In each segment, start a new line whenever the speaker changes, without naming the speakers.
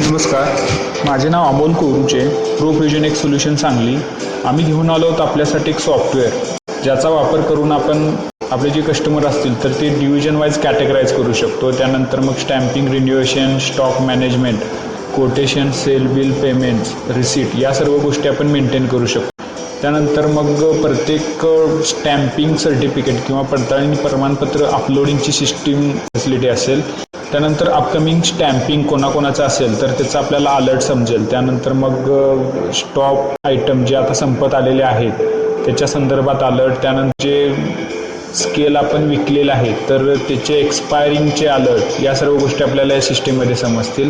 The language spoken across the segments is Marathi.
नमस्कार, माझे नाव अमोल कोरुचे, प्रोफ्युजन एक सोल्युशन सांगली. आम्ही घेऊन आलो आहोत आपल्यासाठी एक सॉफ्टवेअर ज्याचा वापर करून आपण आपले जे कस्टमर असतील तर ते डिव्हिजन वाईज कॅटेगराईज करू शकतो. त्यानंतर मग stamping, renewation, stock management, quotation, sale bill, payments, receipt या सर्व गोष्टी आपण मेंटेन करू शकतो. त्यानंतर मग प्रत्येक स्टॅम्पिंग सर्टिफिकेट किंवा पडताळणी प्रमाणपत्र अपलोडिंगची सिस्टीम फॅसिलिटी असेल. त्यानंतर अपकमिंग स्टॅम्पिंग कोणाकोणाचं असेल तर त्याचा आपल्याला अलर्ट समजेल. त्यानंतर मग स्टॉक आयटम जे आता संपत आलेले आहेत त्याच्या संदर्भात अलर्ट. त्यानंतर जे स्केल आपण विकलेलं आहे तर त्याचे एक्सपायरिंगचे अलर्ट या सर्व गोष्टी आपल्याला या सिस्टीममध्ये समजतील.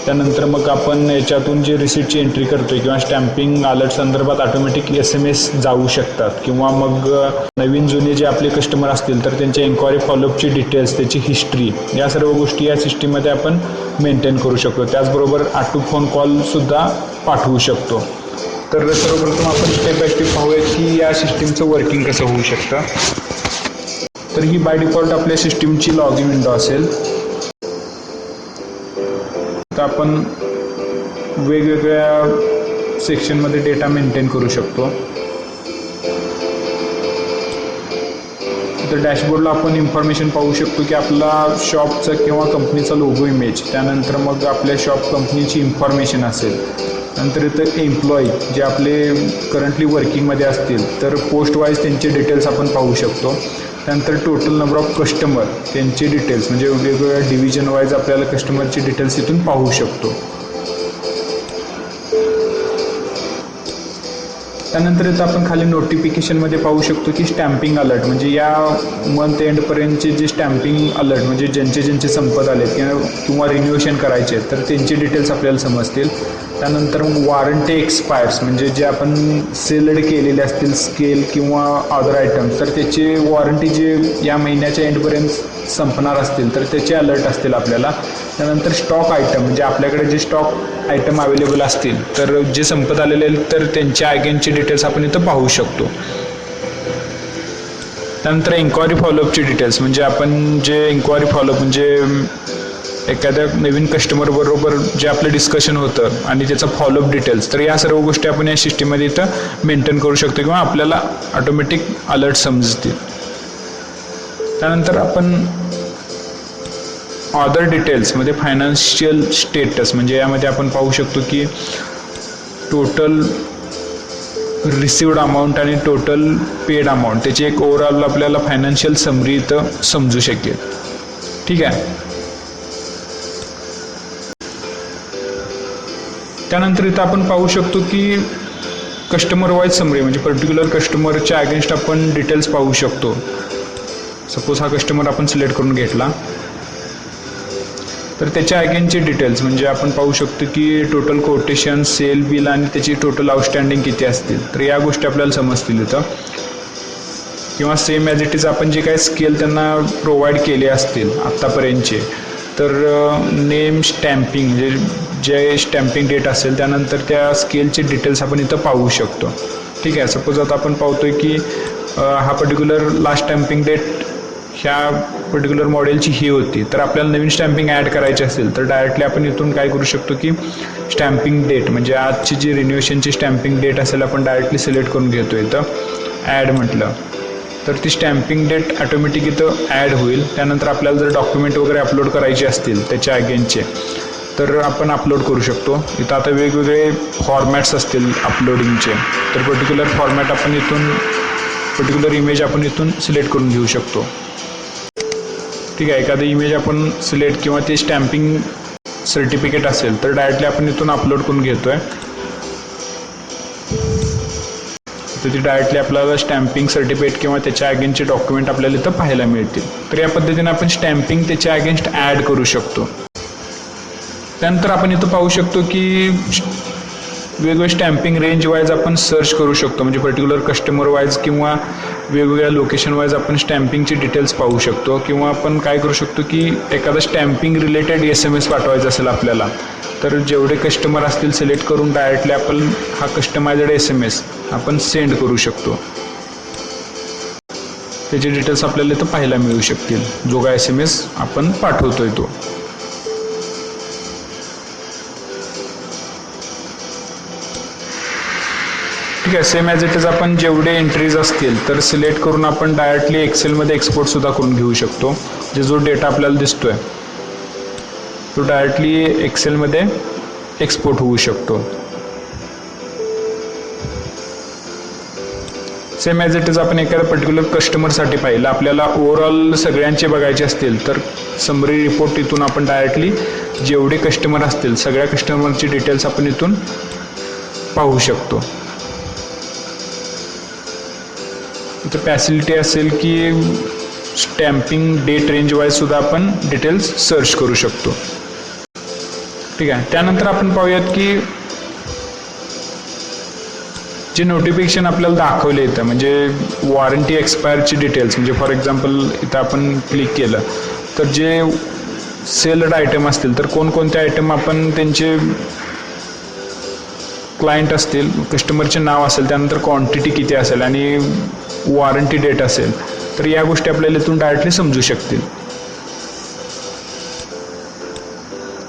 त्यानंतर मग आपण याच्यातून जे रिसीटची एंट्री करतो आहे किंवा स्टॅम्पिंग अलर्ट संदर्भात ऑटोमॅटिक SMS जाऊ शकतात. किंवा मग नवीन जुने जे आपले कस्टमर असतील तर त्यांच्या एन्क्वायरी फॉलोअपची डिटेल्स, त्याची हिस्ट्री या सर्व गोष्टी या सिस्टीममध्ये आपण मेंटेन करू शकतो. त्याचबरोबर ऑटो फोन कॉलसुद्धा पाठवू शकतो. तर सर्वप्रथम आपण स्टेप बाय स्टेप पाहूयात की या सिस्टीमचं वर्किंग कसं होऊ शकतं. तर ही बाय डिफॉल्ट आपल्या सिस्टीमची लॉग इन विंडो असेल. तर आपण वेगवेगळ्या सेक्शनमध्ये डेटा मेंटेन करू शकतो. तर डॅशबोर्डला आपण इन्फॉर्मेशन पाहू शकतो की आपला शॉपचा किंवा कंपनीचा लोगो इमेज, त्यानंतर मग आपल्या शॉप कंपनीची इन्फॉर्मेशन असेल. नंतर इथं एम्प्लॉई जे आपले करंटली वर्किंगमध्ये असतील तर पोस्ट वाईज त्यांचे डिटेल्स आपण पाहू शकतो. त्यानंतर टोटल नंबर ऑफ कस्टमर त्यांचे डिटेल्स म्हणजे वेगवेगळ्या डिव्हिजन वाईज आपल्याला कस्टमरचे डिटेल्स इथून पाहू शकतो. त्यानंतर इथं आपण खाली नोटिफिकेशनमध्ये पाहू शकतो की स्टॅम्पिंग अलर्ट म्हणजे या मंथ एंडपर्यंतचे जे स्टॅम्पिंग अलर्ट म्हणजे ज्यांचे संपत आले किंवा रिन्युएशन करायचे तर त्यांचे डिटेल्स आपल्याला समजतील. त्यानंतर मग वॉरंटी एक्सपायर्स म्हणजे जे आपण सेल्ड केलेले असतील स्केल किंवा अदर आयटम्स तर त्याचे वॉरंटी जे या महिन्याच्या एंडपर्यंत संपणार असतील तर त्याचे अलर्ट असतील आपल्याला. त्यानंतर स्टॉक आयटम म्हणजे आपल्याकडे जे स्टॉक आयटम अवेलेबल असतील तर जे संपत आलेले आहेत तर त्यांच्या अगेनचे डिटेल्स आपण इथं पाहू शकतो. त्यानंतर एन्क्वायरी फॉलोअपची डिटेल्स म्हणजे आपण जे एन्क्वायरी फॉलोअप म्हणजे एखाद्या नवीन कस्टमर बरोबर जे आपलं डिस्कशन होतं आणि त्याचा फॉलोअप डिटेल्स तर या सर्व गोष्टी आपण या सिस्टीममध्ये इथं मेंटेन करू शकतो किंवा आपल्याला ऑटोमॅटिक अलर्ट समजतील. त्यानंतर आपण अदर डिटेल्समध्ये फायनान्शियल स्टेटस म्हणजे यामध्ये आपण पाहू शकतो की टोटल रिसिव्ड अमाऊंट आणि टोटल पेड अमाऊंट त्याची एक ओव्हरऑल आपल्याला फायनान्शियल समरी इथं समजू शकेल. ठीक आहे. त्यानंतर इथं आपण पाहू शकतो की कस्टमर वाईज समरी म्हणजे पर्टिक्युलर कस्टमरच्या अगेन्स्ट आपण डिटेल्स पाहू शकतो. सपोज हा कस्टमर आपण सिलेक्ट करून घेतला तर त्याच्या अगेनचे डिटेल्स म्हणजे आपण पाहू शकतो की टोटल कोटेशन, सेल बिल आणि त्याची टोटल आउटस्टँडिंग किती असतील तर या गोष्टी आपल्याला समजतील इथं. किंवा सेम ॲज इट इज आपण जे काही स्केल त्यांना प्रोव्हाइड केले असतील आत्तापर्यंतचे तर नेम, स्टॅम्पिंग म्हणजे जे स्टॅम्पिंग डेट असेल त्यानंतर त्या स्केलचे डिटेल्स आपण इथं पाहू शकतो. ठीक आहे. सपोज आता आपण पाहतोय की हा पर्टिक्युलर लास्ट स्टॅम्पिंग डेट ह्या पर्टिक्युलर मॉडेलची ही होती तर आपल्याला नवीन स्टॅम्पिंग ॲड करायची असेल तर डायरेक्टली आपण इथून काय करू शकतो की स्टॅम्पिंग डेट म्हणजे आजची जी रिन्युएशनची स्टॅम्पिंग डेट असेल आपण डायरेक्टली सिलेक्ट करून घेतो. इथं ॲड म्हटलं तर ती स्टॅम्पिंग डेट ऑटोमॅटिक इथं ॲड होईल. त्यानंतर आपल्याला जर डॉक्युमेंट वगैरे अपलोड करायचे असतील त्याच्या अगेनचे तर आपण अपलोड करू शकतो. इथं आता वेगवेगळे फॉर्मॅट्स असतील अपलोडिंगचे तर पर्टिक्युलर फॉर्मॅट आपण इथून पर्टिक्युलर इमेज आपण इथून सिलेक्ट करून घेऊ शकतो. ठीक आहे. एखादी इमेज आपण सिलेक्ट किंवा ते स्टॅम्पिंग सर्टिफिकेट असेल तर डायरेक्टली आपण इथून अपलोड करून घेतो आहे तर ती डायरेक्टली आपल्याला स्टॅम्पिंग सर्टिफिकेट किंवा त्याच्या अगेन्स्टचे डॉक्युमेंट आपल्याला इथं पाहायला मिळतील. तर या पद्धतीने आपण स्टॅम्पिंग त्याच्या अगेन्स्ट ॲड करू शकतो. त्यानंतर आपण इथं पाहू शकतो की वेगवेगळे स्टॅम्पिंग रेंज वाईज आपण सर्च करू शकतो म्हणजे पर्टिक्युलर कस्टमर वाईज किंवा वेगवेगळ्या लोकेशन वाईज आपण स्टॅम्पिंगचे डिटेल्स पाहू शकतो. किंवा आपण काय करू शकतो की एखादा स्टॅम्पिंग रिलेटेड SMS पाठवायचा असेल आपल्याला तर जेवढे कस्टमर असतील सिलेक्ट करून डायरेक्टली आपण हा कस्टमाइज्ड SMS आपण सेंड करू शकतो. त्याचे डिटेल्स आपल्याला इथं पाहायला मिळू शकतील जो काय SMS आपण पाठवतोय तो. ठीक आहे. सेम ॲज इट इज आपण जेवढे एंट्रीज असतील तर सिलेक्ट करून आपण डायरेक्टली एक्सेलमध्ये एक्सपोर्टसुद्धा करून घेऊ शकतो. जो डेटा आपल्याला दिसतोय तो डायरेक्टली एक्सेलमध्ये एक्सपोर्ट होऊ शकतो. सेम ॲज इट इज आपण एखाद्या पर्टिक्युलर कस्टमरसाठी पाहिलं, आपल्याला ओव्हरऑल सगळ्यांचे बघायचे असतील तर समरी रिपोर्ट इथून आपण डायरेक्टली जेवढे कस्टमर असतील सगळ्या कस्टमरची डिटेल्स आपण इथून पाहू शकतो. इथं फॅसिलिटी असेल की स्टॅम्पिंग डेट रेंज वाईज सुद्धा आपण डिटेल्स सर्च करू शकतो. ठीक आहे. त्यानंतर आपण पाहूयात की जे नोटिफिकेशन आपल्याला दाखवले येतं म्हणजे वॉरंटी एक्सपायरची डिटेल्स, म्हणजे फॉर एक्झाम्पल इथं आपण क्लिक केलं तर जे सेल्ड आयटम असतील तर कोणकोणते आयटम आपण त्यांचे क्लायंट असतील, कस्टमरचे नाव असेल, त्यानंतर क्वांटिटी किती असेल आणि वॉरंटी डेट असेल तर या गोष्टी आपल्याला इथून डायरेक्टली समजू शकतील.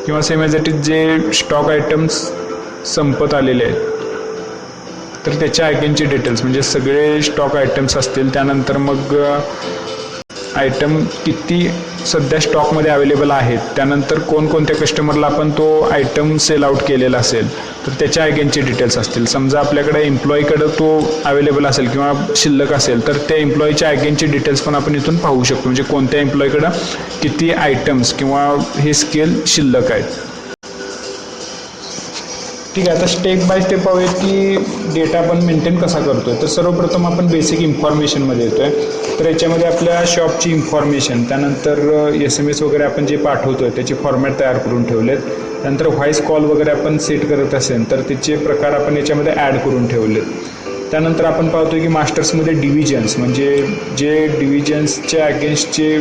किंवा सेम ॲज इट इज जे स्टॉक आयटम्स संपत आलेले आहेत तर त्याच्या अगेनचे डिटेल्स म्हणजे सगळे स्टॉक आयटम्स असतील, त्यानंतर मग आयटम किती सध्या स्टॉकमध्ये अवेलेबल आहेत, त्यानंतर कोणकोणत्या कस्टमरला आपण तो आयटम सेल आउट केलेला असेल तर त्याच्या अगेनचे डिटेल्स असतील. समजा आपल्याकडे एम्प्लॉईकडं तो अवेलेबल असेल किंवा शिल्लक असेल तर त्या एम्प्लॉईच्या अगेनचे डिटेल्स पण आपण इथून पाहू शकतो, म्हणजे कोणत्या एम्प्लॉईकडं किती आयटम्स किंवा हे स्केल शिल्लक आहेत. ठीक आहे. आता स्टेप बाय स्टेप पाहूयात की डेटा आपण मेंटेन कसा करतोय. तर सर्वप्रथम आपण बेसिक इन्फॉर्मेशनमध्ये येतोय. तर याच्यामध्ये आपल्या शॉपची इन्फॉर्मेशन, त्यानंतर SMS वगैरे आपण जे पाठवतोय त्याचे फॉर्मॅट तयार करून ठेवलेत, त्यानंतर व्हॉइस कॉल वगैरे आपण सेट करत असेल तर त्याचे प्रकार आपण याच्यामध्ये ॲड करून ठेवलेत. त्यानंतर आपण पाहतोय की मास्टर्समध्ये डिव्हिजन्स म्हणजे जे डिव्हिजन्सच्या अगेन्स्टचे,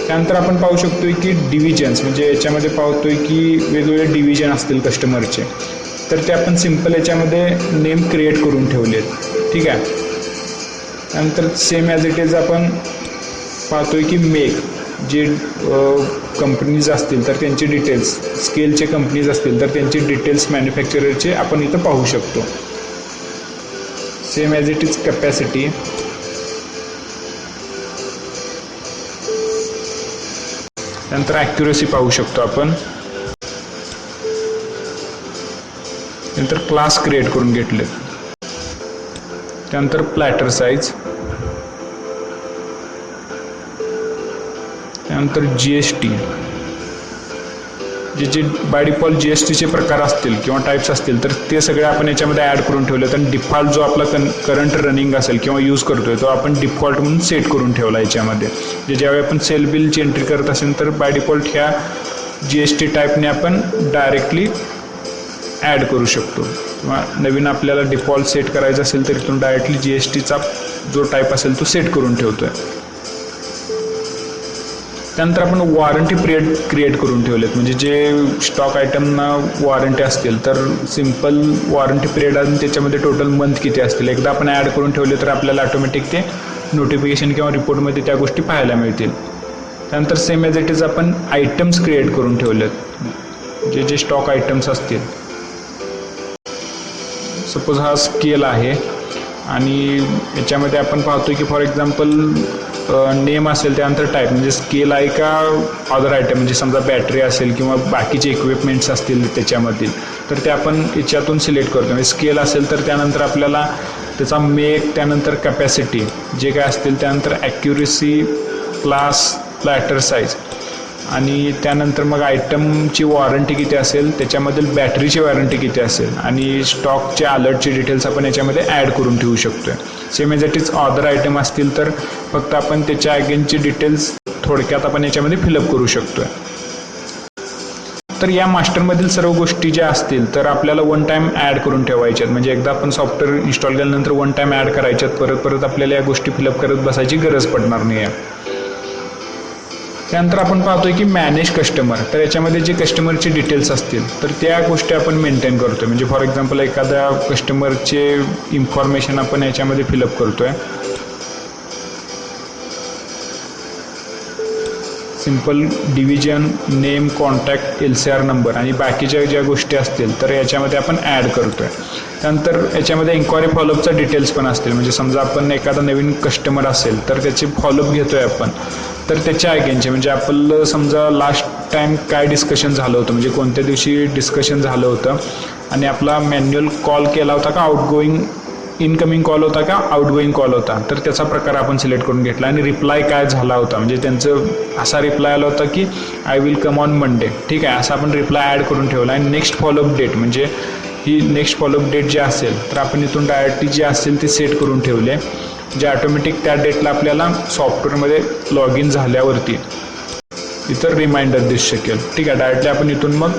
त्यानंतर आपण पाहू शकतोय की डिव्हिजन्स म्हणजे याच्यामध्ये पाहतोय की वेगवेगळे डिव्हिजन असतील कस्टमरचे तर ते आपण सिम्पल याच्यामध्ये नेम क्रिएट करून ठेवलेत. ठीक आहे. त्यानंतर सेम ॲज इट इज आपण पाहतोय की मेक जे कंपनीज असतील तर त्यांचे डिटेल्स, स्केलचे कंपनीज असतील तर त्यांचे डिटेल्स मॅन्युफॅक्चररचे आपण इथं पाहू शकतो. Same as it is capacity, त्यानंतर ॲक्युरेसी पाहू शकतो आपण. नंतर क्लास क्रिएट करून घेतले, त्यानंतर प्लॅटर साईज, त्यानंतर GST जे बाय डिफॉल्ट GSTचे प्रकार असतील किंवा टाईप्स असतील तर ते सगळे आपण याच्यामध्ये ॲड करून ठेवले. आणि डिफॉल्ट जो आपला करंट रनिंग असेल किंवा यूज करतोय तो आपण डिफॉल्ट म्हणून सेट करून ठेवला याच्यामध्ये. जे ज्यावेळी आपण सेल बिलची एंट्री करत असेल तर बाय डिफॉल्ट ह्या GST टाईपने आपण डायरेक्टली ॲड करू शकतो. किंवा नवीन आपल्याला डिफॉल्ट सेट करायचं असेल तर इथून डायरेक्टली GSTचा जो टाईप असेल तो सेट करून ठेवतोय. त्यानंतर आपण वॉरंटी पिरियड क्रिएट करून ठेवलेत, म्हणजे जे स्टॉक आयटमना वॉरंटी असतील तर सिम्पल वॉरंटी पिरियड आणि त्याच्यामध्ये टोटल मंथ किती असतील एकदा आपण ॲड करून ठेवले तर आपल्याला ऑटोमॅटिक ते नोटिफिकेशन किंवा रिपोर्टमध्ये त्या गोष्टी पाहायला मिळतील. त्यानंतर सेम ॲज इट इज आपण आयटम्स क्रिएट करून ठेवलेत, जे स्टॉक आयटम्स असतील. सपोज हा स्केल आहे आणि याच्यामध्ये आपण पाहतो की फॉर एक्झाम्पल नेम असेल, त्यानंतर टाईप म्हणजे स्केल आहे का अदर आयटम, म्हणजे समजा बॅटरी असेल किंवा बाकीचे इक्विपमेंट्स असतील त्याच्यामधील तर ते आपण याच्यातून सिलेक्ट करतो. म्हणजे स्केल असेल तर त्यानंतर आपल्याला त्याचा मेक, त्यानंतर कॅपॅसिटी जे काय असतील, त्यानंतर ॲक्युरेसी, क्लास, प्लॅटर साईज आणि त्यानंतर मग आयटमची वॉरंटी किती असेल, त्याच्यामधील बॅटरीची वॉरंटी किती असेल आणि स्टॉकचे अलर्टचे डिटेल्स आपण याच्यामध्ये ॲड करून ठेवू शकतो. Same as it is other item असतील तर फक्त आपण त्याच्या अगेनचे डिटेल्स थोडक्यात आपण याच्यामध्ये फिलअप करू शकतो. तर या मास्टरमधील सर्व गोष्टी ज्या असतील तर आपल्याला वन टाईम ॲड करून ठेवायच्यात, म्हणजे एकदा आपण सॉफ्टवेअर इन्स्टॉल केल्यानंतर वन टाईम ॲड करायच्यात, परत परत आपल्याला या गोष्टी फिलअप करत बसायची गरज पडणार नाही आहे. त्यानंतर आपण पाहतोय की मॅनेज कस्टमर, तर याच्यामध्ये जे कस्टमरचे डिटेल्स असतील तर त्या गोष्टी आपण मेंटेन करतोय. म्हणजे फॉर एक्झाम्पल एखाद्या कस्टमरचे इन्फॉर्मेशन आपण याच्यामध्ये फिलअप करतोय. Simple division, name, contact, LCR number आणि बाकीच्या ज्या गोष्टी असतील तर याच्यामध्ये आपण ॲड करतो आहे. त्यानंतर याच्यामध्ये इन्क्वायरी फॉलोअपचा डिटेल्स पण असतील. म्हणजे समजा आपण एखादा नवीन कस्टमर असेल तर त्याचे फॉलोअप घेतो आहे आपण, तर त्याच्या अगेनचे म्हणजे आपलं समजा लास्ट टाईम काय डिस्कशन झालं होतं, म्हणजे कोणत्या दिवशी डिस्कशन झालं होतं आणि आपला मॅन्युअल कॉल केला होता का आउटगोईंग इनकमिंग कॉल होता का आउटगोईंग कॉल होता, तर त्याचा प्रकार आपण सिलेक्ट करून घेतला. आणि रिप्लाय काय झाला होता, म्हणजे त्यांचं असा रिप्लाय आला होता की I will come on Monday, ठीक आहे, असा आपण रिप्लाय ॲड करून ठेवला. आणि नेक्स्ट फॉलोअप डेट म्हणजे ही नेक्स्ट फॉलोअप डेट जी असेल तर आपण इथून डायरेक्टली जी असेल ती सेट करून ठेवले, जे ऑटोमॅटिक त्या डेटला आपल्याला सॉफ्टवेअरमध्ये लॉग इन झाल्यावरती इतर रिमाइंडर दिसू शकेल. ठीक आहे, डायरेक्टली आपण इथून मग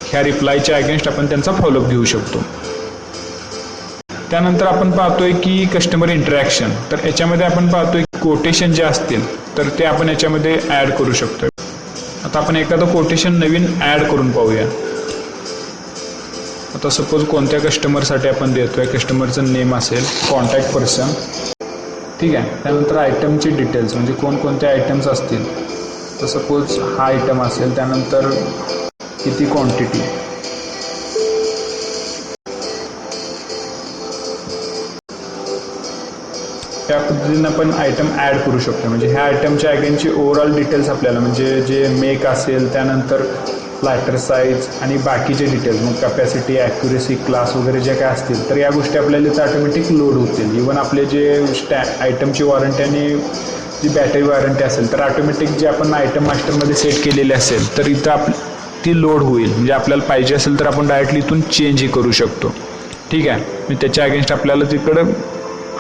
ह्या रिप्लायच्या अगेन्स्ट आपण त्यांचा फॉलोअप घेऊ शकतो. त्यानंतर आपण पाहतोय की कस्टमर इंटरॅक्शन, तर याच्यामध्ये आपण पाहतोय की कोटेशन जे असतील तर ते आपण याच्यामध्ये ॲड करू शकतो. आता आपण एखादं कोटेशन नवीन ॲड करून पाहूया. आता सपोज कोणत्या कस्टमरसाठी आपण देतोय, कस्टमरचं नेम असेल, कॉन्टॅक्ट पर्सन, ठीक आहे. त्यानंतर आयटमचे डिटेल्स म्हणजे कोणकोणते आयटम्स असतील, तर सपोज हा आयटम असेल, त्यानंतर किती क्वांटिटी, त्या पद्धतीनं आपण आयटम ॲड करू शकतो. म्हणजे ह्या आयटमच्या अगेनची ओव्हरऑल डिटेल्स आपल्याला म्हणजे जे मेक असेल, त्यानंतर प्लॅटर साईज आणि बाकीचे डिटेल्स, मग कॅपॅसिटी, ॲक्युरेसी, क्लास वगैरे जे काय असतील तर या गोष्टी आपल्याला इथं ऑटोमॅटिक लोड होतील. इवन आपले जे आयटमची वॉरंटी आणि जी बॅटरी वॉरंटी असेल तर ऑटोमॅटिक जे आपण आयटम मास्टरमध्ये सेट केलेले असेल तर इथं ती लोड होईल. म्हणजे आपल्याला पाहिजे असेल तर आपण डायरेक्टली इथून चेंजही करू शकतो. ठीक आहे, म्हणजे त्याच्या अगेन्स्ट आपल्याला तिकडं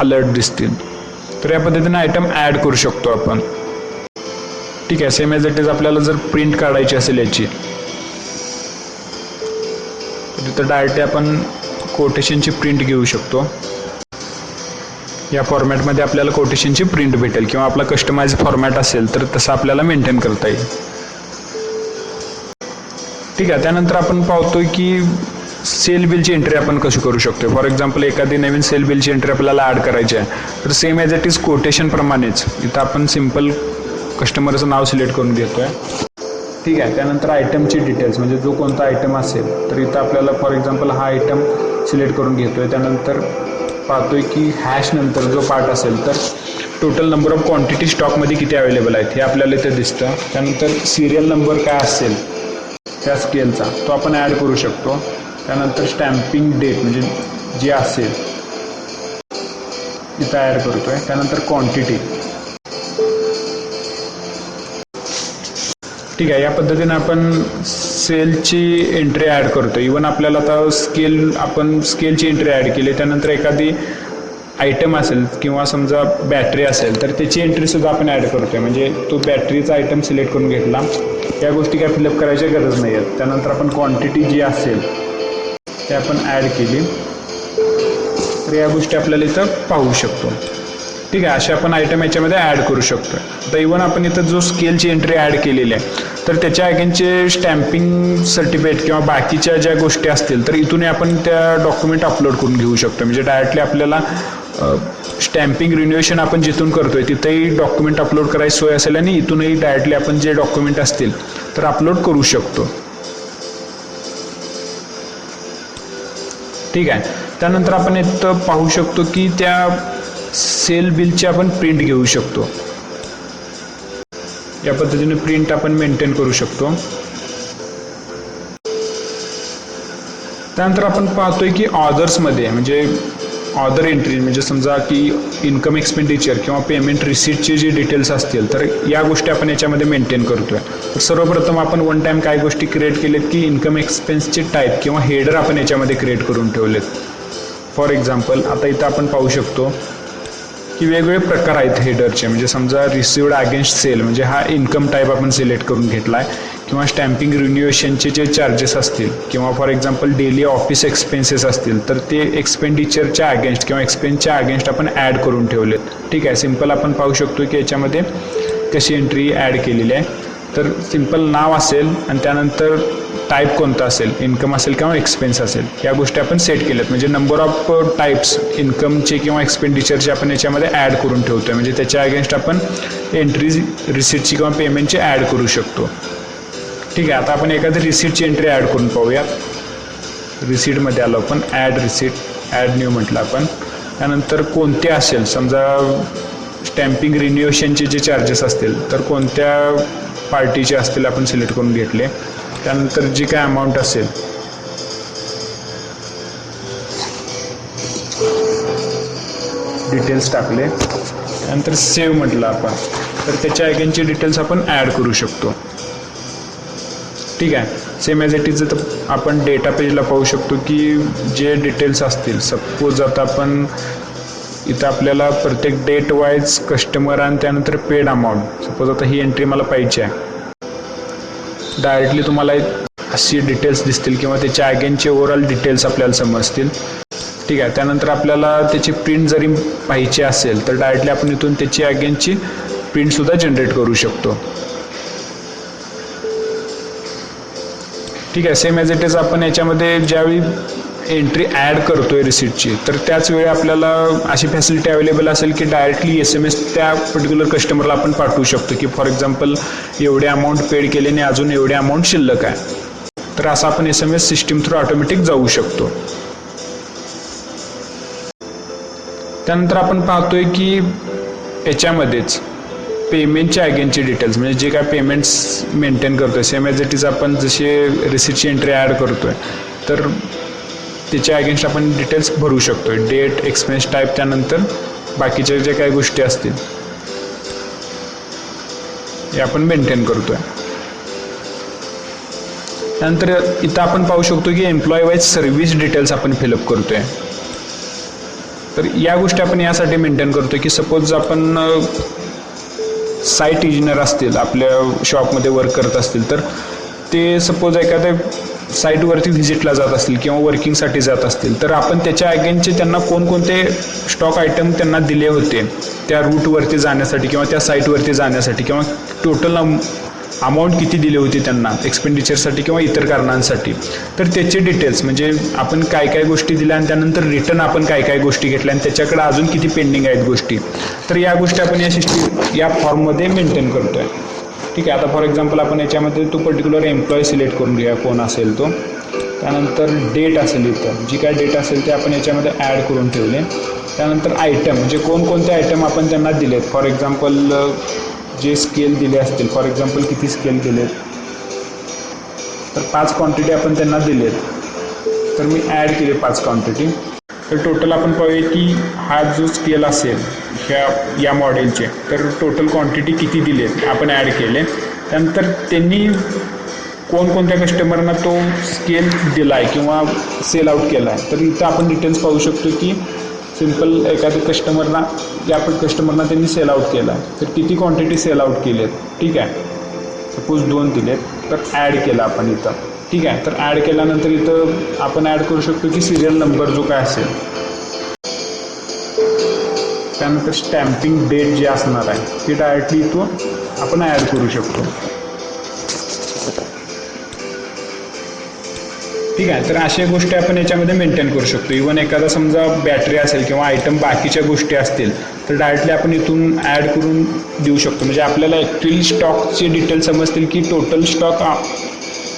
अलर्ट दिसतील. तर या पद्धतीने आयटम ॲड करू शकतो आपण. ठीक आहे, सेम एज इट इज आपल्याला जर प्रिंट काढायची असेल याची, तर तिथं डायरेक्टली आपण कोटेशनची प्रिंट घेऊ शकतो. या फॉर्मॅटमध्ये आपल्याला कोटेशनची प्रिंट भेटेल किंवा आपला कस्टमाइज फॉर्मॅट असेल तर तसं आपल्याला मेंटेन करता येईल. ठीक आहे, त्यानंतर आपण पाहतोय की सेल बिलची एंट्री आपण कशी करू शकतो. फॉर एक्झाम्पल एखादी नवीन सेल बिलची एंट्री आपल्याला ॲड करायची आहे, तर सेम ॲज इट इज कोटेशनप्रमाणेच इथं आपण सिम्पल कस्टमरचं नाव सिलेक्ट करून घेतो आहे. ठीक आहे, त्यानंतर आयटमची डिटेल्स म्हणजे जो कोणता आयटम असेल तर इथं आपल्याला फॉर एक्झाम्पल हा आयटम सिलेक्ट करून घेतो आहे. त्यानंतर पाहतोय की हॅश नंतर जो पार्ट असेल तर टोटल नंबर ऑफ क्वांटिटी स्टॉकमध्ये किती अवेलेबल आहेत हे आपल्याला इथे दिसतं. त्यानंतर सिरियल नंबर काय असेल त्या स्केलचा तो आपण ॲड करू शकतो. त्यानंतर स्टॅम्पिंग डेट म्हणजे जे असेल इथं ॲड करतो आहे. त्यानंतर क्वांटिटी. ठीक आहे, या पद्धतीने आपण सेलची एंट्री ॲड करतो. इवन आपल्याला आता आपण स्केलची एंट्री ॲड केली, त्यानंतर एखादी आयटम असेल किंवा समजा बॅटरी असेल तर त्याची एंट्रीसुद्धा आपण ॲड करतो आहे. म्हणजे तो बॅटरीचा आयटम सिलेक्ट करून घेतला, या गोष्टी काय फिलअप करायच्या गरज नाही आहेत. त्यानंतर आपण क्वांटिटी जी असेल ते आपण ॲड केली, तर या गोष्टी आपल्याला इथं पाहू शकतो. ठीक आहे, असे आपण आयटम याच्यामध्ये ॲड करू शकतो. आता इवन आपण इथं जो स्केलची एंट्री ॲड केलेली आहे तर त्याच्या अगेनचे स्टॅम्पिंग सर्टिफिकेट किंवा बाकीच्या ज्या गोष्टी असतील तर इथूनही आपण त्या डॉक्युमेंट अपलोड करून घेऊ शकतो. म्हणजे डायरेक्टली आपल्याला स्टॅम्पिंग रिन्युएशन आपण जिथून करतोय तिथेही डॉक्युमेंट अपलोड करायची सोय असेल आणि इथूनही डायरेक्टली आपण जे डॉक्युमेंट असतील तर अपलोड करू शकतो. ठीक आहे, त्यानंतर आपण इथं पाहू शकतो की त्या सेल बिलची आपण प्रिंट घेऊ शकतो. या पद्धतीने प्रिंट आपण मेंटेन करू शकतो. त्यानंतर आपण पाहतोय की ऑर्डर्समध्ये म्हणजे ऑर्डर एंट्री म्हणजे समजा की इन्कम एक्सपेंडिचर किंवा पेमेंट रिसीटचे जे डिटेल्स असतील तर या गोष्टी आपण याच्यामध्ये मेंटेन करतोय. तर सर्वप्रथम आपण वन टाइम काय गोष्टी क्रिएट केलेत की इन्कम एक्सपेन्सचे टाईप किंवा हेडर आपण याच्यामध्ये क्रिएट करून ठेवलेत. फॉर एक्झाम्पल आता इथं आपण पाहू शकतो की वेगवेगळे प्रकार आहेत हेडरचे. म्हणजे समजा रिसिव्ड अगेन्स्ट सेल म्हणजे हा इन्कम टाईप आपण सिलेक्ट करून घेतला आहे, किंवा स्टॅम्पिंग रिन्युएशनचे जे चार्जेस असतील किंवा for example daily office expenses असतील तर ते एक्सपेंडिचरच्या अगेन्स्ट किंवा एक्सपेन्सच्या अगेन्स्ट आपण ॲड करून ठेवलेत. ठीक आहे, सिम्पल आपण पाहू शकतो की याच्यामध्ये कशी एंट्री ॲड केलेली आहे. तर सिम्पल नाव असेल आणि त्यानंतर टाईप कोणता असेल, इन्कम असेल किंवा एक्सपेन्स असेल, या गोष्टी आपण सेट केल्यात. म्हणजे नंबर ऑफ टाईप्स इन्कमचे किंवा एक्सपेंडिचरचे आपण याच्यामध्ये ॲड करून ठेवतो आहे. म्हणजे त्याच्या अगेन्स्ट आपण एंट्री रिसिटची किंवा पेमेंटची ॲड करू शकतो. ठीक आहे, आता आपण एखादी रिसिटची एंट्री ॲड करून पाहूया. रिसिटमध्ये आलो आपण, ॲड रिसिट, ॲड न्यू म्हटलं आपण. त्यानंतर कोणते असेल, समजा स्टॅम्पिंग रिन्युएशनचे जे चार्जेस असतील तर कोणत्या पार्टीचे असतील आपण सिलेक्ट करून घेतले. त्यानंतर जी काय अमाऊंट असेल डिटेल्स टाकले. त्यानंतर सेव्ह म्हटलं आपण, तर त्याच्या अगेनचे डिटेल्स आपण ॲड करू शकतो. ठीक आहे, सेम ॲज इट इज आपण डेटा पेजला पाहू शकतो की जे डिटेल्स असतील, सपोज आता आपण इथं आपल्याला प्रत्येक डेट वाईज कस्टमर आणि त्यानंतर पेड अमाऊंट, सपोज आता ही एंट्री मला पाहिजे आहे, डायरेक्टली तुम्हाला अशी डिटेल्स दिसतील किंवा त्याच्या अगेनचे ओव्हरऑल डिटेल्स आपल्याला समजतील. ठीक आहे, त्यानंतर आपल्याला त्याची प्रिंट जरी पाहिजे असेल तर डायरेक्टली आपण इथून त्याची अगेनची प्रिंटसुद्धा जनरेट करू शकतो. ठीक आहे, सेम ॲज इट इज आपण याच्यामध्ये ज्यावेळी एंट्री ॲड करतो आहे रिसिटची, तर त्याच वेळी आपल्याला अशी फॅसिलिटी अवेलेबल असेल की डायरेक्टली SMS त्या पर्टिक्युलर कस्टमरला आपण पाठवू शकतो की फॉर एक्झाम्पल एवढे अमाऊंट पेड केले आणि अजून एवढे अमाऊंट शिल्लक आहे. तर असं आपण SMS सिस्टीम थ्रू ऑटोमॅटिक जाऊ शकतो. त्यानंतर आपण पाहतोय की याच्यामध्येच पेमेंटच्या अगेनचे डिटेल्स, म्हणजे जे काय पेमेंट्स मेंटेन करतो आहे, सेम ॲज इट इज आपण जसे रिसिटची एंट्री ॲड करतो आहे तर त्याच्या अगेन्स्ट आपण डिटेल्स भरू शकतो आहे. डेट, एक्सपेन्स टाईप, त्यानंतर बाकीच्या ज्या काही गोष्टी असतील हे आपण मेंटेन करतो आहे. त्यानंतर इथं आपण पाहू शकतो की एम्प्लॉई वाईज सर्व्हिस डिटेल्स आपण फिलअप करतो आहे. तर या गोष्टी आपण यासाठी मेंटेन करतो की सपोज आपण साईट इंजिनियर असतील, आपल्या शॉपमध्ये वर्क करत असतील, तर ते सपोज एखाद्या साईटवरती व्हिजिटला जात असतील किंवा वर्किंगसाठी जात असतील, तर आपण त्याच्या अगेनचे त्यांना कोणकोणते स्टॉक आयटम त्यांना दिले होते त्या रूटवरती जाण्यासाठी किंवा त्या साईटवरती जाण्यासाठी, किंवा टोटल अमाऊंट किती दिली होती त्यांना एक्सपेंडिचरसाठी किंवा इतर कारणांसाठी, तर त्याचे डिटेल्स, म्हणजे आपण काय काय गोष्टी दिल्या आणि त्यानंतर रिटर्न आपण काय काय गोष्टी घेतल्या आणि त्याच्याकडे अजून किती पेंडिंग आहेत गोष्टी, तर या गोष्टी आपण या फॉर्ममध्ये मेंटेन करतो आहे. ठीक आहे, आता फॉर एक्झाम्पल आपण याच्यामध्ये तो पर्टिक्युलर एम्प्लॉई सिलेक्ट करून घेऊया कोण असेल तो. त्यानंतर डेट असेल, इथं जी काय डेट असेल ते आपण याच्यामध्ये ॲड करून ठेवले. त्यानंतर आयटम, म्हणजे कोणकोणते आयटम आपण त्यांना दिलेत, फॉर एक्झाम्पल जे स्केल दिले असतील, फॉर एक्झाम्पल किती स्केल दिलेत, तर 5 क्वांटिटी आपण त्यांना दिलेत, तर मी ॲड केले 5 क्वांटिटी. तर टोटल आपण पाहूया की हा जो स्केल असेल या मॉडेलचे, तर टोटल क्वांटिटी किती दिलेत आपण ॲड केले. त्यानंतर त्यांनी कोणकोणत्या कस्टमरना तो स्केल दिला आहे किंवा सेल आउट केला आहे, तर इथं आपण डिटेल्स पाहू शकतो की सिम्पल एखाद्या कस्टमरना त्यांनी सेल आउट केला आहे, तर किती क्वांटिटी सेल आउट केली आहेत. ठीक आहे, सपोज 2 दिलेत, तर ॲड केला आपण इथं. ठीक आहे, तर ॲड केल्यानंतर इथं आपण ॲड करू शकतो की सिरियल नंबर जो काय असेल, त्यानंतर स्टॅम्पिंग डेट जी असणार आहे ती डायरेक्टली इथं आपण ॲड करू शकतो. ठीक आहे, तर अशा गोष्टी आपण याच्यामध्ये मेंटेन करू शकतो. इवन एखादा समजा बॅटरी असेल किंवा आयटम बाकीच्या गोष्टी असतील तर डायरेक्टली आपण इथून ॲड करून देऊ शकतो. म्हणजे आपल्याला ॲक्च्युअली स्टॉकचे डिटेल्स समजतील की टोटल स्टॉक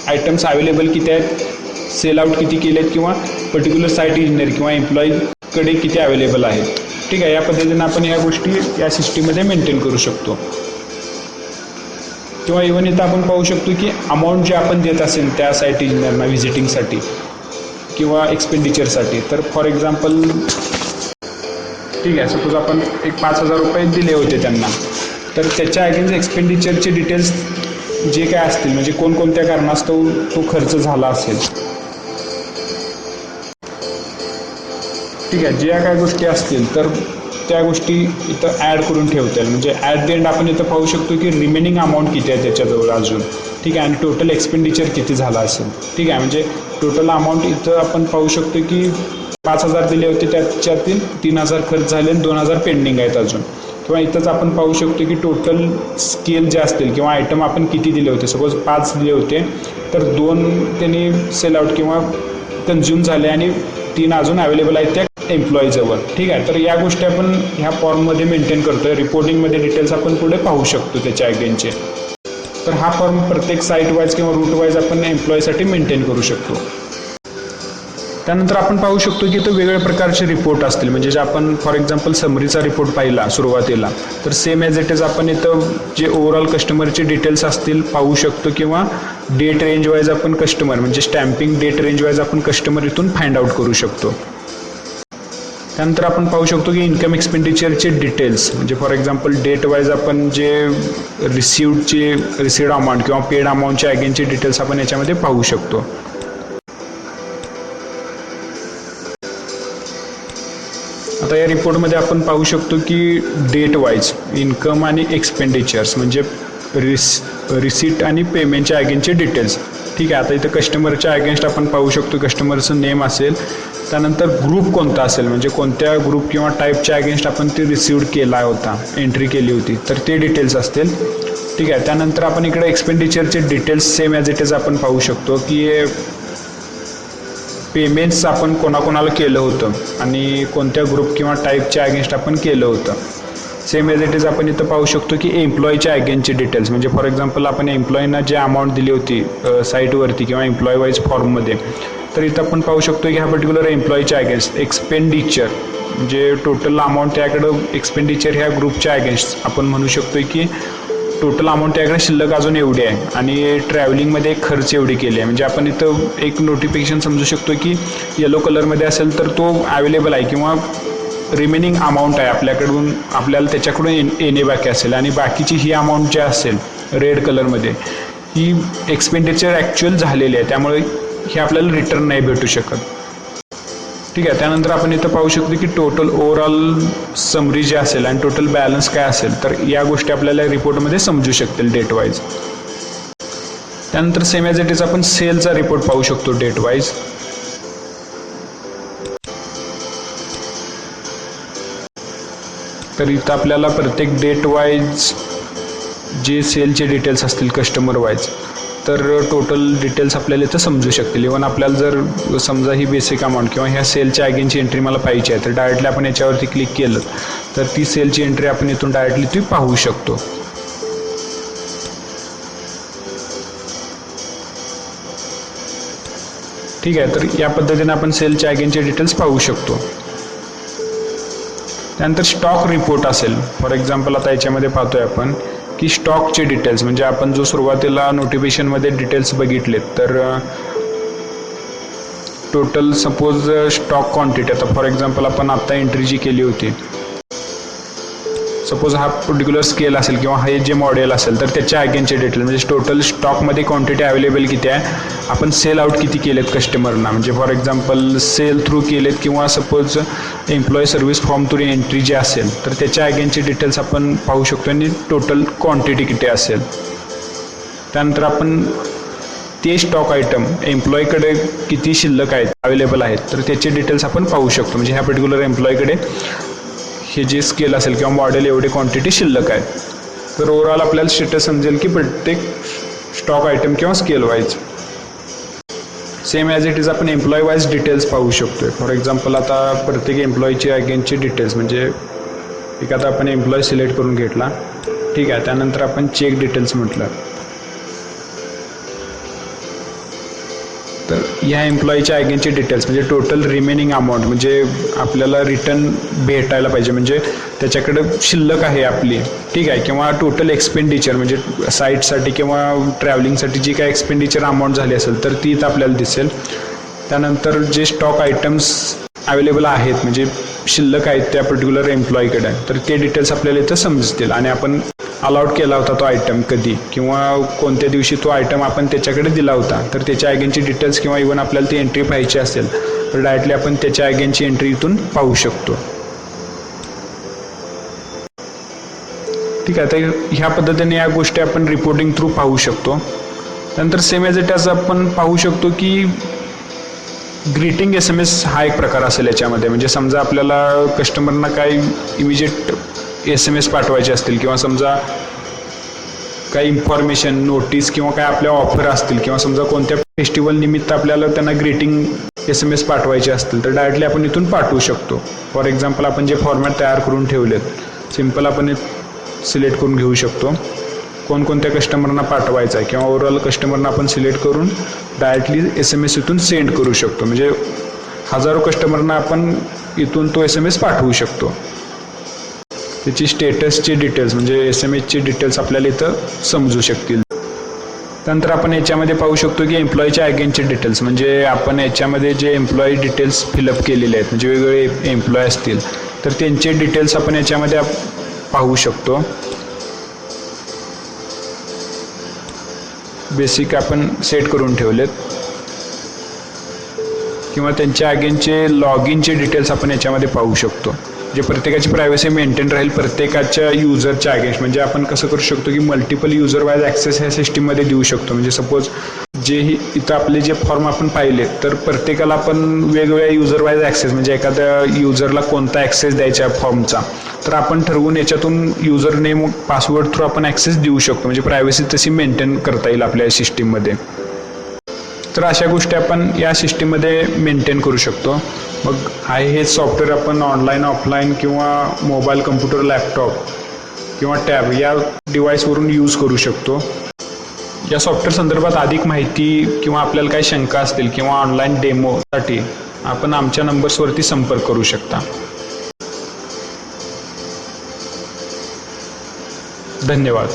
आयटम्स अवेलेबल किती आहेत, सेल आउट किती केले आहेत, किंवा पर्टिक्युलर साईट इंजिनियर किंवा एम्प्लॉईकडे किती अवेलेबल आहेत. ठीक आहे, या पद्धतीने आपण या गोष्टी या सिस्टीममध्ये मेंटेन करू शकतो. किंवा इव्हन इथं आपण पाहू शकतो की अमाऊंट जे आपण देत असेल त्या साईट इंजिनियरना व्हिजिटिंगसाठी किंवा एक्सपेंडिचरसाठी, तर फॉर एक्झाम्पल ठीक आहे, सपोज आपण एक 5,000 रुपये दिले होते त्यांना, तर त्याच्या अगेन्स्ट एक्सपेंडिचरचे डिटेल्स जे काय असतील, म्हणजे कोणकोणत्या कारणास्तव तो खर्च झाला असेल. ठीक आहे, ज्या काय गोष्टी असतील तर त्या गोष्टी इथं ॲड करून ठेवता येईल. म्हणजे ॲट द एंड आपण इथं पाहू शकतो की रिमेनिंग अमाऊंट किती आहे त्याच्याजवळ अजून. ठीक आहे, आणि टोटल एक्सपेंडिचर किती झाला असेल. ठीक आहे, म्हणजे टोटल अमाऊंट इथं आपण पाहू शकतो की 5,000 दिले होते, त्याच्यातील 3,000 खर्च झाले आणि 2,000 पेंडिंग आहेत अजून. किंवा इथंच आपण पाहू शकतो की टोटल स्केल जे असतील किंवा आयटम आपण किती दिले होते, सपोज 5 दिले होते तर 2 त्यांनी सेल आउट किंवा कन्झ्युम झाले आणि 3 अजून अवेलेबल आहेत त्या एम्प्लॉईजवर. ठीक आहे, तर या गोष्टी आपण ह्या फॉर्ममध्ये मेंटेन करतोय. रिपोर्टिंगमध्ये डिटेल्स आपण पुढे पाहू शकतो त्याच्या अगेनचे. तर हा फॉर्म प्रत्येक साईट वाईज किंवा रूट वाईज आपण एम्प्लॉईसाठी मेंटेन करू शकतो. त्यानंतर आपण पाहू शकतो की इथं वेगवेगळ्या प्रकारचे रिपोर्ट असतील, म्हणजे जे आपण फॉर एक्झाम्पल समरीचा रिपोर्ट पाहिला सुरुवातीला, तर सेम ॲज इट इज आपण इथं जे ओव्हरऑल कस्टमरचे डिटेल्स असतील पाहू शकतो किंवा डेट रेंज वाईज आपण कस्टमर म्हणजे स्टॅम्पिंग डेट रेंज वाईज आपण कस्टमर इथून फाइंड आउट करू शकतो. त्यानंतर आपण पाहू शकतो की इन्कम एक्सपेंडिचरचे डिटेल्स म्हणजे फॉर एक्झाम्पल डेट वाईज आपण जे रिसिव्ड अमाऊंट किंवा पेड अमाऊंटच्या अगेनचे डिटेल्स आपण याच्यामध्ये पाहू शकतो. आता या रिपोर्टमध्ये आपण पाहू शकतो की डेट वाईज इन्कम आणि एक्सपेंडिचर्स म्हणजे रिसीट आणि पेमेंटच्या अगेनचे डिटेल्स. ठीक आहे, आता इथं कस्टमरच्या अगेन्स्ट आपण पाहू शकतो कस्टमरचं नेम असेल, त्यानंतर ग्रुप कोणता असेल म्हणजे कोणत्या ग्रुप किंवा टाईपच्या अगेन्स्ट आपण ते रिसिव्ड केला होता, एंट्री केली होती, तर ते डिटेल्स असतील. ठीक आहे, त्यानंतर आपण इकडे एक्सपेंडिचरचे details same as it is आपण पाहू शकतो की पेमेंट्स आपण कोणाकोणाला केलं होतं आणि कोणत्या ग्रुप किंवा टाईपच्या अगेन्स्ट आपण केलं होतं. सेम ॲज इट इज आपण इथं पाहू शकतो की एम्प्लॉईच्या अगेन्स्टचे डिटेल्स म्हणजे फॉर एक्झाम्पल आपण एम्प्लॉईना जे अमाऊंट दिली होती साईटवरती किंवा एम्प्लॉई वाईज फॉर्ममध्ये, तर इथं आपण पाहू शकतो की ह्या पर्टिक्युलर एम्प्लॉईच्या अगेन्स्ट एक्सपेंडिचर म्हणजे टोटल अमाऊंट त्याकडं एक्सपेंडिचर ह्या ग्रुपच्या अगेन्स्ट आपण म्हणू शकतो की टोटल अमाऊंट त्याकडे शिल्लक अजून एवढी आहे आणि ट्रॅव्हलिंगमध्ये एक खर्च एवढी केली आहे. म्हणजे आपण इथं एक नोटिफिकेशन समजू शकतो की येलो कलरमध्ये असेल तर तो अवेलेबल आहे किंवा रिमेनिंग अमाऊंट आहे आपल्याकडून, आपल्याला त्याच्याकडून येणे बाकी असेल आणि बाकीची ही अमाऊंट जी असेल रेड कलरमध्ये ही एक्सपेंडिचर ॲक्च्युअल झालेली आहे, त्यामुळे हे आपल्याला रिटर्न नाही भेटू शकत. ठीक आहे, त्यानंतर आपण इथं पाहू शकतो की टोटल ओव्हरऑल समरी जे असेल आणि टोटल बॅलन्स काय असेल, तर या गोष्टी आपल्याला रिपोर्टमध्ये समजू शकतील डेट वाईज. त्यानंतर सेम ॲज इट इज आपण सेलचा रिपोर्ट पाहू शकतो डेट वाईज. तर इथं आपल्याला प्रत्येक डेट वाईज जे सेलचे डिटेल्स असतील कस्टमर वाईज, तर टोटल डिटेल्स आपल्याला इथं समजू शकतील. इव्हन आपल्याला जर समजा ही बेसिक अमाऊंट किंवा ह्या सेलच्या अगेनची एंट्री मला पाहिजे आहे, तर डायरेक्टली आपण याच्यावरती क्लिक केलं तर ती सेलची एंट्री आपण इथून डायरेक्टली ती पाहू शकतो. ठीक आहे, तर या पद्धतीने आपण सेलच्या अगेनचे डिटेल्स पाहू शकतो. त्यानंतर स्टॉक रिपोर्ट असेल, फॉर एक्झाम्पल आता याच्यामध्ये पाहतोय आपण की स्टॉकचे डिटेल्स म्हणजे आपण जो सुरुवातीला नोटिफिकेशनमध्ये डिटेल्स बघितलेत, तर टोटल सपोज स्टॉक क्वांटिटी आता फॉर एक्झाम्पल आपण आत्ता एंट्री जी केली होती, सपोज हा पर्टिक्युलर स्केल असेल किंवा हे जे मॉडेल असेल तर त्याच्या अगेनचे डिटेल म्हणजे टोटल स्टॉकमध्ये क्वांटिटी अवेलेबल किती आहे, आपण सेल आउट किती केलेत कस्टमरना म्हणजे फॉर एक्झाम्पल सेल थ्रू केलेत किंवा suppose employee service form through entry जे असेल तर त्याच्या अगेनचे डिटेल्स आपण पाहू शकतो आणि टोटल क्वांटिटी किती असेल. त्यानंतर आपण ते स्टॉक आयटम एम्प्लॉईकडे किती शिल्लक आहेत अवेलेबल आहेत तर त्याचे डिटेल्स आपण पाहू शकतो. म्हणजे ह्या पर्टिक्युलर एम्प्लॉईकडे हे जे स्केल असेल किंवा मॉडेल एवढी क्वांटिटी शिल्लक आहे. तर ओव्हरऑल आपल्याला स्टेटस समजेल की प्रत्येक स्टॉक आयटम किंवा scale wise. Same as it is आपण एम्प्लॉई वाईज डिटेल्स पाहू शकतोय. फॉर एक्झाम्पल आता प्रत्येक एम्प्लॉईचे अगेनचे डिटेल्स म्हणजे एखादा आपण एम्प्लॉई सिलेक्ट करून घेतला, ठीक आहे, त्यानंतर आपण चेक डिटेल्स म्हटलं तर ह्या एम्प्लॉईच्या अगेनचे डिटेल्स म्हणजे टोटल रिमेनिंग अमाऊंट म्हणजे आपल्याला रिटर्न भेटायला पाहिजे म्हणजे त्याच्याकडे शिल्लक आहे आपली, ठीक आहे, किंवा टोटल एक्सपेंडिचर म्हणजे साईटसाठी किंवा ट्रॅव्हलिंगसाठी जी काय एक्सपेंडिचर अमाऊंट झाली असेल तर ती इथं आपल्याला दिसेल. त्यानंतर जे स्टॉक आयटम्स अवेलेबल आहेत म्हणजे शिल्लक आहेत त्या पर्टिक्युलर एम्प्लॉईकडे तर ते डिटेल्स आपल्याला इथं समजतील आणि आपण अलाउड केला होता तो आयटम कधी किंवा कोणत्या दिवशी तो आयटम आपण त्याच्याकडे दिला होता तर त्याच्या अगेनची डिटेल्स किंवा इव्हन आपल्याला ती एंट्री पाहिजे असेल तर डायरेक्टली आपण त्याच्या अगेनची एंट्री इथून पाहू शकतो. ठीक आहे, तर ह्या पद्धतीने या गोष्टी आपण रिपोर्टिंग थ्रू पाहू शकतो. नंतर सेम ॲज इट ॲज आपण पाहू शकतो की ग्रीटिंग SMS हा एक प्रकार असेल याच्यामध्ये. म्हणजे समजा आपल्याला कस्टमरना काय इमिजिएट SMS पाठवायचे असतील किंवा समजा काही इन्फॉर्मेशन नोटीस किंवा काय आपल्या ऑफर असतील किंवा समजा कोणत्या फेस्टिवल निमित्त आपल्याला त्यांना ग्रीटिंग SMS पाठवायचे असतील तर डायरेक्टली आपण इथून पाठवू शकतो. फॉर एक्झाम्पल आपण जे फॉर्मॅट तयार करून ठेवलेत सिम्पल आपण सिलेक्ट करून घेऊ शकतो. कोणकोणत्या कस्टमरना पाठवायचं आहे किंवा ओव्हरऑल कस्टमरना आपण सिलेक्ट करून डायरेक्टली SMS इथून सेंड करू शकतो. म्हणजे हजारो कस्टमरना आपण इथून तो SMS पाठवू शकतो. त्याची स्टेटसचे डिटेल्स म्हणजे SMS चे डिटेल्स आपल्याला इथं समजू शकतील. त्यानंतर आपण याच्यामध्ये पाहू शकतो की एम्प्लॉईच्या अगेनचे डिटेल्स म्हणजे आपण याच्यामध्ये जे एम्प्लॉई डिटेल्स फिलअप केलेले आहेत म्हणजे वेगवेगळे एम्प्लॉई असतील तर त्यांचे डिटेल्स आपण याच्यामध्ये पाहू शकतो. बेसिक आपण सेट करून ठेवलेत किंवा त्यांच्या अगेनचे लॉग इनचे डिटेल्स आपण याच्यामध्ये पाहू शकतो. जे प्रत्येकाची प्रायव्हसी मेंटेन राहील प्रत्येकाच्या युजरच्या अगेन्स्ट म्हणजे आपण कसं करू शकतो की मल्टिपल युजर वाईज ॲक्सेस ह्या सिस्टीममध्ये देऊ शकतो. म्हणजे सपोज जेही इथं आपले जे फॉर्म आपण पाहिले तर प्रत्येकाला आपण वेगवेगळ्या युजर वाईज ॲक्सेस म्हणजे एखाद्या युजरला कोणता ॲक्सेस द्यायचा आहे फॉर्मचा तर आपण ठरवून याच्यातून युजर नेम पासवर्ड थ्रू आपण ॲक्सेस देऊ शकतो. म्हणजे प्रायव्हसी तशी मेंटेन करता येईल आपल्या सिस्टीममध्ये. तर अशा गोष्टी आपण या सिस्टीममध्ये मेंटेन करू शकतो. मग हे सॉफ्टवेअर आपण ऑनलाईन ऑफलाईन किंवा मोबाईल कम्प्युटर लॅपटॉप किंवा टॅब या डिव्हाइसवरून यूज करू शकतो. या सॉफ्टवेअर संदर्भात अधिक माहिती किंवा आपल्याला काही शंका असतील किंवा ऑनलाईन डेमोसाठी आपण आमच्या नंबर्सवरती संपर्क करू शकता. धन्यवाद.